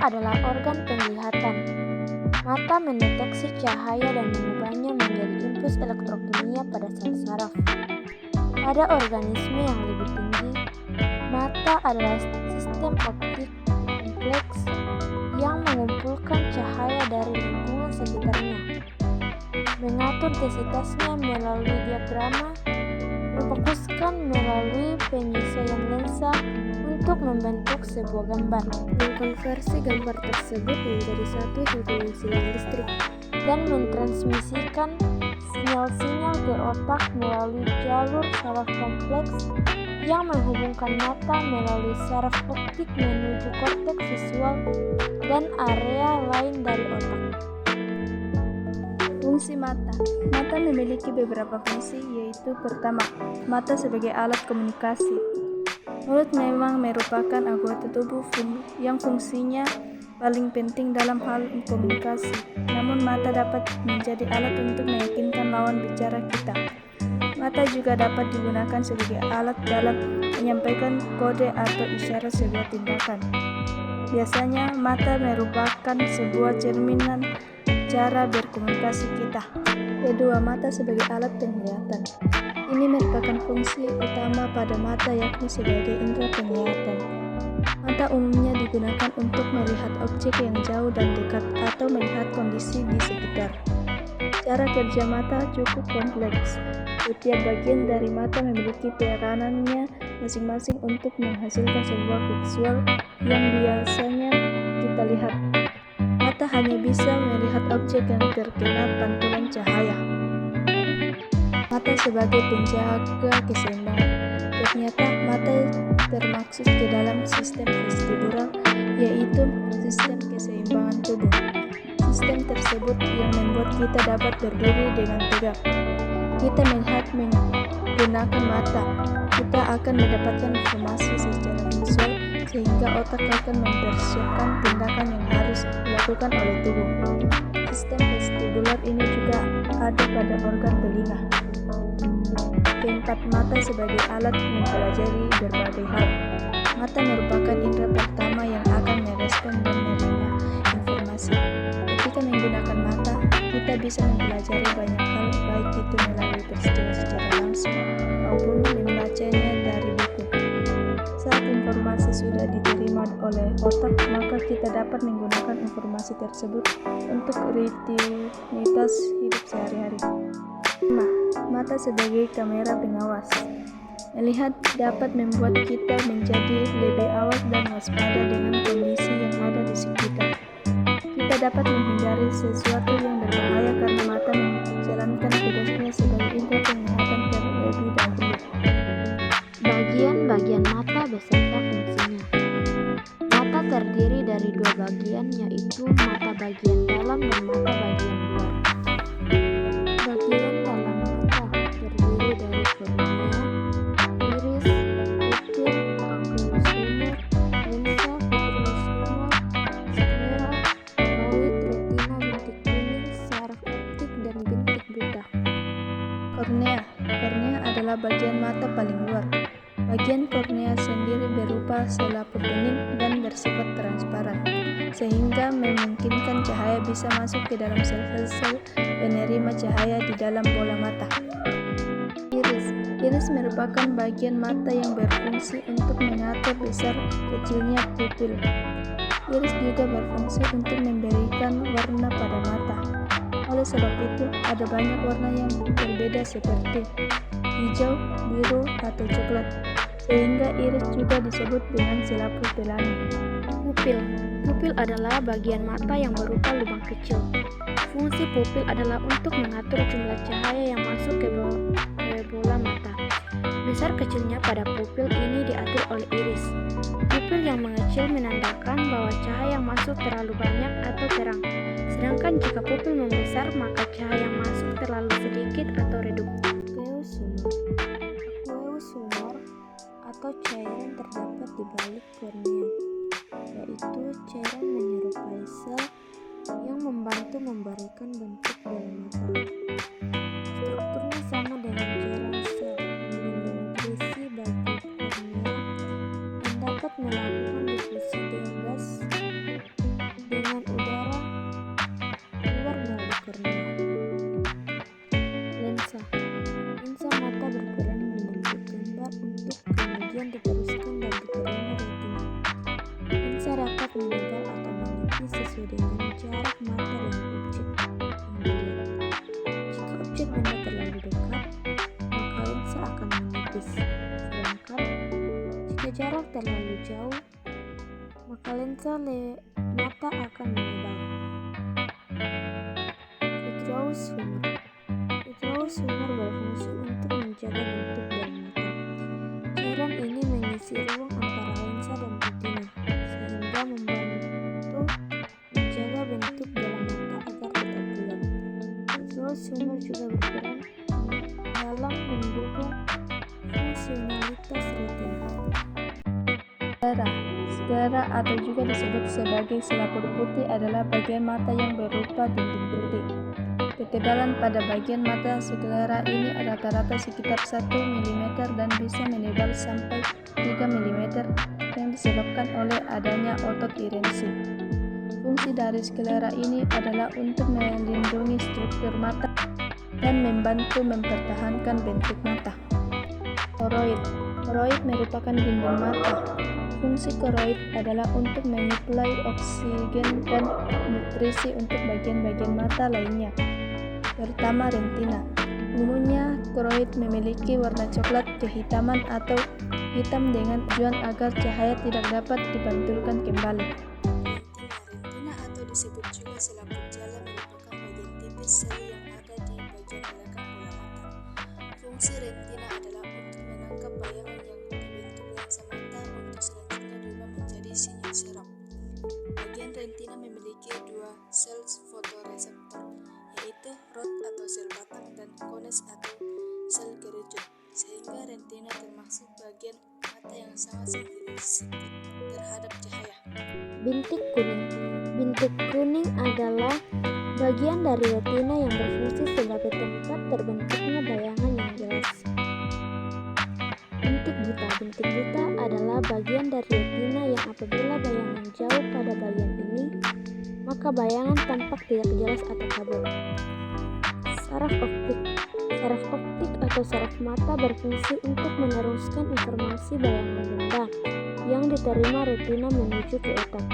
adalah organ penglihatan. Mata mendeteksi cahaya dan mengubahnya menjadi impuls elektrokimia pada sel saraf. Pada organisme yang lebih tinggi, mata adalah sistem optik kompleks yang mengumpulkan cahaya dari lingkungan sekitarnya, mengatur intensitasnya melalui diagrama, memfokuskan melalui penyesuaian lensa untuk membentuk sebuah gambar, mengkonversi gambar tersebut menjadi satu hitungan sinyal listrik, dan mentransmisikan sinyal-sinyal ke otak melalui jalur saraf kompleks yang menghubungkan mata melalui saraf optik menuju korteks visual dan area lain dari otak. Fungsi mata. Mata memiliki beberapa fungsi, yaitu pertama, mata sebagai alat komunikasi. Mulut memang merupakan anggota tubuh yang fungsinya paling penting dalam hal komunikasi. Namun mata dapat menjadi alat untuk meyakinkan lawan bicara kita. Mata juga dapat digunakan sebagai alat dalam menyampaikan kode atau isyarat sebuah tindakan. Biasanya mata merupakan sebuah cerminan cara berkomunikasi kita. Kedua, mata sebagai alat penglihatan. Ini merupakan fungsi utama pada mata, yakni sebagai indera penglihatan. Mata umumnya digunakan untuk melihat objek yang jauh dan dekat atau melihat kondisi di sekitar. Cara kerja mata cukup kompleks. Setiap bagian dari mata memiliki peranannya masing-masing untuk menghasilkan sebuah visual yang biasanya kita lihat. Mata hanya bisa melihat objek yang terkena pantulan cahaya. Mata sebagai penjaga keseimbangan. Ternyata mata termaksud ke dalam sistem vestibular, yaitu sistem keseimbangan tubuh. Sistem tersebut yang membuat kita dapat berdiri dengan tegak. Kita melihat menggunakan mata, kita akan mendapatkan informasi secara visual sehingga otak akan mempersiapkan tindakan yang harus dilakukan oleh tubuh. Sistem vestibular ini juga ada pada organ telinga. Keempat, mata sebagai alat mempelajari berbagai hal. Mata merupakan indera pertama yang akan merespon dan menerima informasi. Ketika menggunakan mata, kita bisa mempelajari banyak hal, baik itu melalui peristiwa secara langsung maupun membacanya dari buku. Saat informasi sudah diterima oleh otak, maka kita dapat menggunakan informasi tersebut untuk rutinitas hidup sehari-hari. 5. Mata sebagai kamera pengawas. Melihat dapat membuat kita menjadi lebih awas dan waspada dengan kondisi yang ada di sekitar. Kita dapat menghindari sesuatu yang berbahaya karena mata menjalankan tugasnya sebagai indera penglihatan terlebih dahulu. Bagian-bagian mata beserta fungsinya. Mata terdiri dari dua bagian, yaitu mata bagian dalam dan mata bagian luar. Bagian dalam mata terdiri dari kornea, iris, pupil, oculus humor, lensa, vitreous humor, sklera, fluid, retina, bintik kuning, saraf optik, dan bintik buta. Kornea. Kornea adalah bagian mata paling luar. Bagian kornea sendiri berupa selaput bening dan bersifat transparan, sehingga memungkinkan cahaya bisa masuk ke dalam sel-sel penerima cahaya di dalam bola mata. Iris. Iris merupakan bagian mata yang berfungsi untuk mengatur besar kecilnya pupil. Iris juga berfungsi untuk memberikan warna pada mata. Oleh sebab itu, ada banyak warna yang berbeda seperti hijau, biru, atau coklat, sehingga iris juga disebut dengan selaput pelangi. Pupil. Pupil adalah bagian mata yang berupa lubang kecil. Fungsi pupil adalah untuk mengatur jumlah cahaya yang masuk ke bola mata. Besar kecilnya pada pupil ini diatur oleh iris. Pupil yang mengecil menandakan bahwa cahaya yang masuk terlalu banyak atau terang. Sedangkan jika pupil membesar, maka cahaya yang masuk terlalu sedikit atau redup. Aqueous humor atau cairan terdapat di balik kornea, yaitu cairan menyerupai sel yang membantu memberikan bentuk bola mata. Strukturnya sama dengan cairan sel, mengandung nutrisi bagi kornea dan dapat melakukan difusi dengan gas jarak mata dengan objek yang dilihat. Jika objek benda terlalu dekat, maka lensa akan menipis. Sedangkan jika jarak terlalu jauh, maka lensa mata akan menebal. Vitreous humor. Vitreous humor berfungsi untuk menjaga bentuk dalam mata. Cairan ini mengisi ruang antara lensa dan retina, sehingga membantu menjaga bentuk dalam mata agar tetap bulat. Vitreous humor juga berperan dalam mendukung fungsionalitas retina. Sclera atau juga disebut sebagai selaput putih adalah bagian mata yang berupa dinding putih. Ketebalan pada bagian mata sclera ini rata-rata sekitar 1 mm dan bisa menebal sampai 3 mm yang disebabkan oleh adanya otot irensi. Fungsi dari sclera ini adalah untuk melindungi struktur mata dan membantu mempertahankan bentuk mata. Koroid merupakan dinding mata. Fungsi koroid adalah untuk menyuplai oksigen dan nutrisi untuk bagian-bagian mata lainnya. Pertama, retina. Umumnya, koroid memiliki warna coklat kehitaman atau hitam dengan tujuan agar cahaya tidak dapat dipantulkan kembali. Retina atau disebut juga selaput jala merupakan bagian tipis sel yang ada di bagian belakang bola mata. Fungsi retina adalah untuk menangkap bayangan yang dibentuk lensa mata untuk selanjutnya diubah menjadi sinyal serap. Bagian retina memiliki 2 sel fotoreseptor, yaitu rod atau sel batang dan kones atau sel kerucut, sehingga retina termasuk bagian mata yang sangat sensitif terhadap cahaya. Bintik kuning. Bintik kuning adalah bagian dari retina yang berfungsi sebagai tempat terbentuknya bayangan yang jelas. Bintik buta. Bintik buta adalah bagian dari retina yang apabila bayangan jauh pada bagian ini, maka bayangan tampak tidak jelas atau kabur. Saraf optik. Saraf optik atau saraf mata berfungsi untuk meneruskan informasi bayangan benda yang diterima retina menuju ke otak.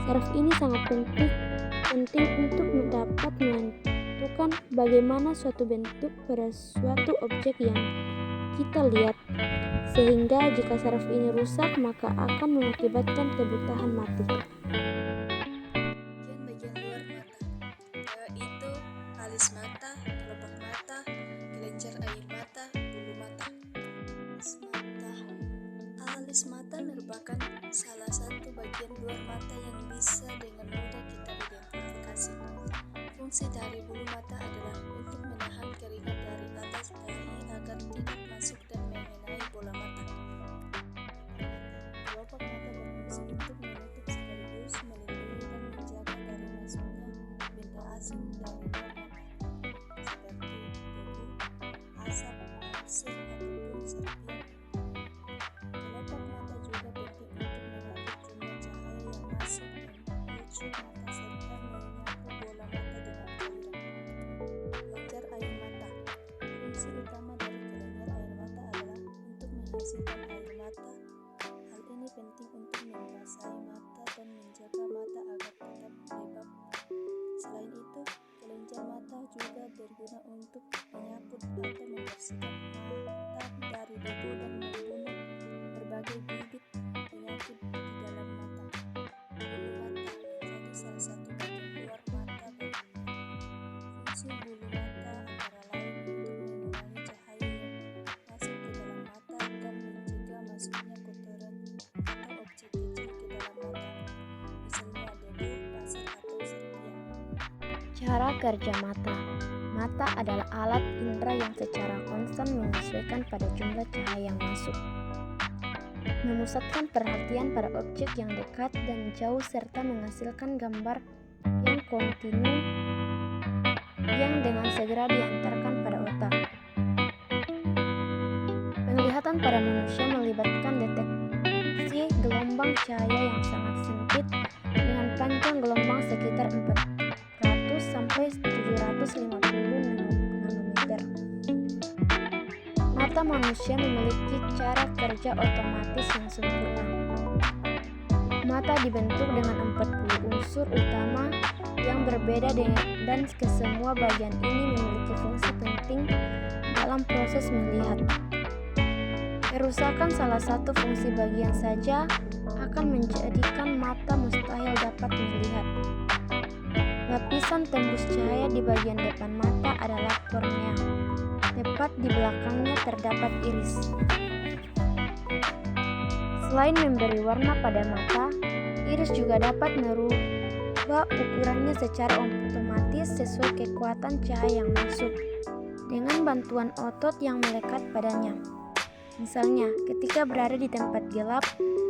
Saraf ini sangat penting untuk dapat menentukan bagaimana suatu bentuk pada suatu objek yang kita lihat. Sehingga jika saraf ini rusak, maka akan mengakibatkan kebutaan mata. Bagian luar mata, yaitu alis mata, kelopak mata, kelenjar air mata, bulu mata. Alis mata merupakan salah satu bagian luar mata yang bisa dengan mudah kita identifikasi. Fungsi dari bulu mata adalah untuk menahan keringat dari atas dahi agar tidak masuk dan mengenai bola mata. Kelopak mata berfungsi untuk menutup sekaligus melindungi dan menjaga dari masuknya benda asing dari luar mata, seperti debu, asap, arsik, ataupun serpihan. Kelopak mata juga penting untuk mengatur jumlah cahaya yang masuk dan menuju mata serta menyapu bola mata dengan cairan. Kelenjar air mata. Fungsi utama dari kelenjar air mata adalah untuk menghasilkan air mata. Hal ini penting untuk membasahi mata dan menjaga mata agar tetap lembab. Selain itu, kelenjar mata juga berguna untuk menyaput atau membersihkan mata dari debu dan membunuh berbagai bibit penyakit di dalam mata. Bulu mata menjadi salah satu bagian luar mata berikutnya. Fungsi bulu mata antara lain untuk mengurangi cahaya yang masuk ke dalam mata dan mencegah masuknya kotoran atau objek kecil ke dalam mata, misalnya debu, pasir, atau serpihan. Cara kerja mata. Mata adalah alat indera yang secara konstan menyesuaikan pada jumlah cahaya yang masuk, memusatkan perhatian pada objek yang dekat dan jauh serta menghasilkan gambar yang kontinu yang dengan segera diantarkan pada otak. Penglihatan pada manusia melibatkan deteksi gelombang cahaya yang sangat sempit dengan panjang gelombang sekitar 400 sampai 750 nanometer. Mata manusia memiliki cara kerja otomatis yang sempurna. Mata dibentuk dengan 40 unsur utama yang berbeda dan kesemua bagian ini memiliki fungsi penting dalam proses melihat. Kerusakan salah satu fungsi bagian saja akan menjadikan mata mustahil dapat melihat. Lapisan tembus cahaya di bagian depan mata adalah kornea. Tepat di belakangnya terdapat iris. Selain memberi warna pada mata, iris juga dapat merubah ukurannya secara otomatis sesuai kekuatan cahaya yang masuk dengan bantuan otot yang melekat padanya. Misalnya, ketika berada di tempat gelap,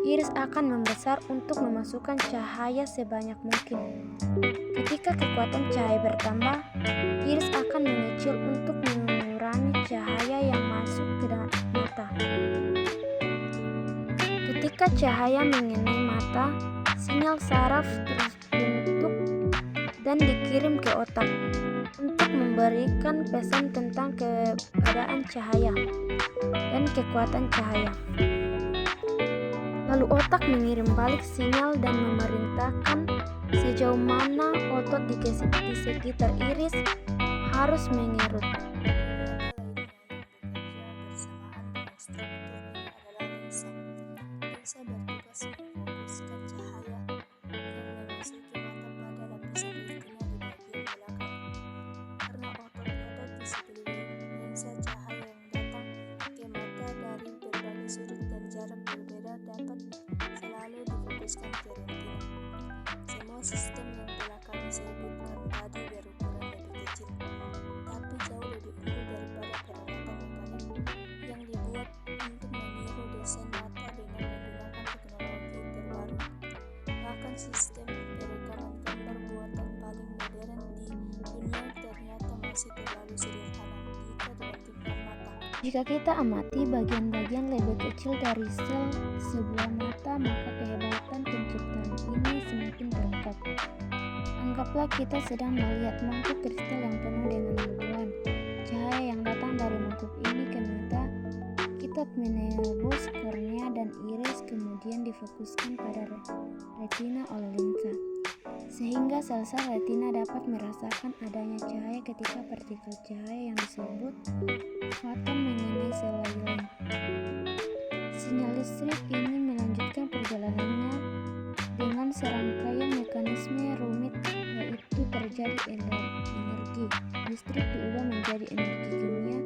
iris akan membesar untuk memasukkan cahaya sebanyak mungkin. Ketika kekuatan cahaya bertambah, iris akan mengecil untuk mengurangi cahaya yang masuk ke dalam mata. Ketika cahaya mengenai mata, sinyal saraf terbentuk dan dikirim ke otak untuk memberikan pesan tentang keberadaan cahaya dan kekuatan cahaya. Lalu otak mengirim balik sinyal dan memerintahkan sejauh mana otot di sekitar iris harus mengerut. Lensa bertugas memfokuskan cahaya yang memasuki mata pada lapisan retina di bagian belakang. Karena otot-otot di sekeliling lensa, cahaya yang datang ke mata dari berbagai sudut dan jarak berbeda dapat selalu difokuskan ke retina. Semua sistem yang telah kami sebutkan tadi berukuran lebih kecil, tapi jauh lebih unggul daripada peralatan mekanik yang dibuat untuk meniru desain mata dengan menggunakan teknologi terbaru. Bahkan sistem perekaman gambar buatan paling modern di dunia ternyata masih terlalu sederhana jika dibandingkan mata. Jika kita amati bagian-bagian lebih kecil dari sel sebuah mata, maka kehebatan penciptaan ini semakin terungkap. Anggaplah kita sedang melihat mangkuk kristal yang penuh dengan debuan. Cahaya yang datang dari mangkuk ini ke mata kita menembus kornea dan iris, kemudian difokuskan pada retina oleh lensa, sehingga sel-sel retina dapat merasakan adanya cahaya ketika partikel cahaya yang disebut foton mengenai sel lain. Sinyal listrik ini melanjutkan perjalanannya dengan serangkaian mekanisme rumit, yaitu terjadi energi listrik diubah menjadi energi kimia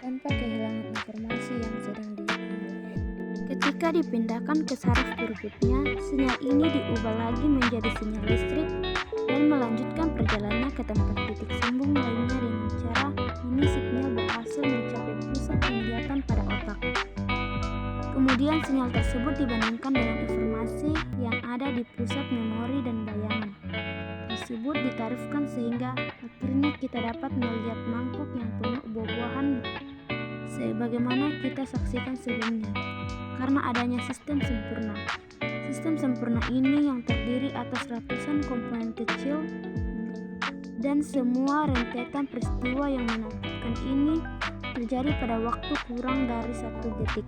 tanpa kehilangan informasi yang sedang diambil. Ketika dipindahkan ke saraf berikutnya, sinyal ini diubah lagi menjadi sinyal listrik dan melanjutkan perjalanannya ke tempat titik sambung lainnya. Dengan cara ini sinyal berhasil mencapai pusat penglihatan pada otak. Kemudian sinyal tersebut dibandingkan dengan informasi yang ada di pusat memori dan bayangan tersebut ditarifkan sehingga akhirnya kita dapat melihat mangkuk yang penuh buah-buahan sebagaimana kita saksikan sebelumnya. Karena adanya sistem sempurna. Sistem sempurna ini yang terdiri atas ratusan komponen kecil dan semua rentetan peristiwa yang menakutkan ini terjadi pada waktu kurang dari 1 detik.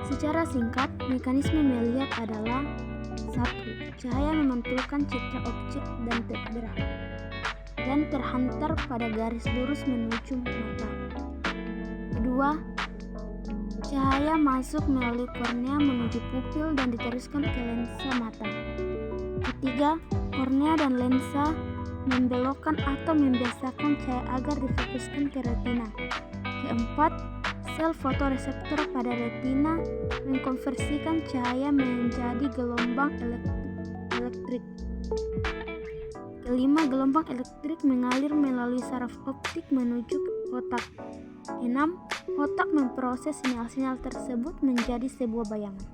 Secara singkat, mekanisme melihat adalah 1. Cahaya memantulkan citra objek dan terbelah dan terhantar pada garis lurus menuju mata. 2. Cahaya masuk melalui kornea menuju pupil dan diteruskan ke lensa mata. 3. Kornea dan lensa membelokkan atau membiasakan cahaya agar difokuskan ke retina. 4. Sel fotoreseptor pada retina mengkonversikan cahaya menjadi gelombang elektrik. 5. Gelombang elektrik mengalir melalui saraf optik menuju otak. 6. Otak memproses sinyal-sinyal tersebut menjadi sebuah bayangan.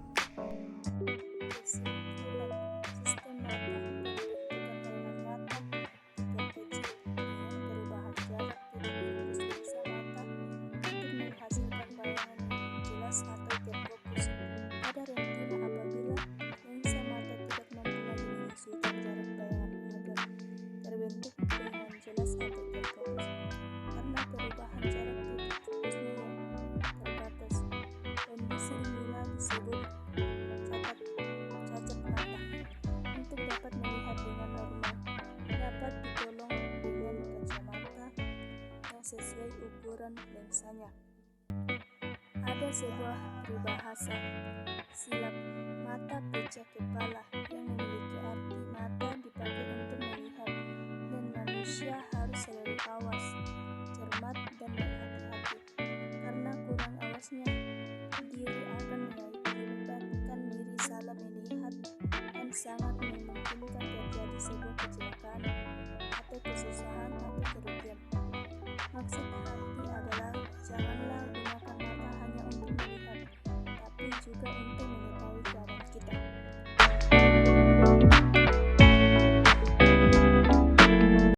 Sistem mata bentukan rata diperkecil dengan perubahan jarak titik fokus lensa mata untuk menghasilkan bayangan yang jelas atau terfokus pada retina. Apabila lensa mata tidak mampu lagi menyesuaikan jarak bayangan agar terbentuk dengan jelas atau terfokus karena perubahan jarak titik fokusnya yang terbatas. Kondisi inilah disebut catat pengguguran lensanya. Ada sebuah peribahasa silap mata pecah kepala yang memiliki arti mata dipakai untuk melihat dan manusia harus selalu awas, cermat dan berhati-hati karena kurang awasnya diri akan mengakibatkan diri salah melihat dan sangat memungkinkan terjadi sebuah kecelakaan atau kesusahan atau kerugian. Maksud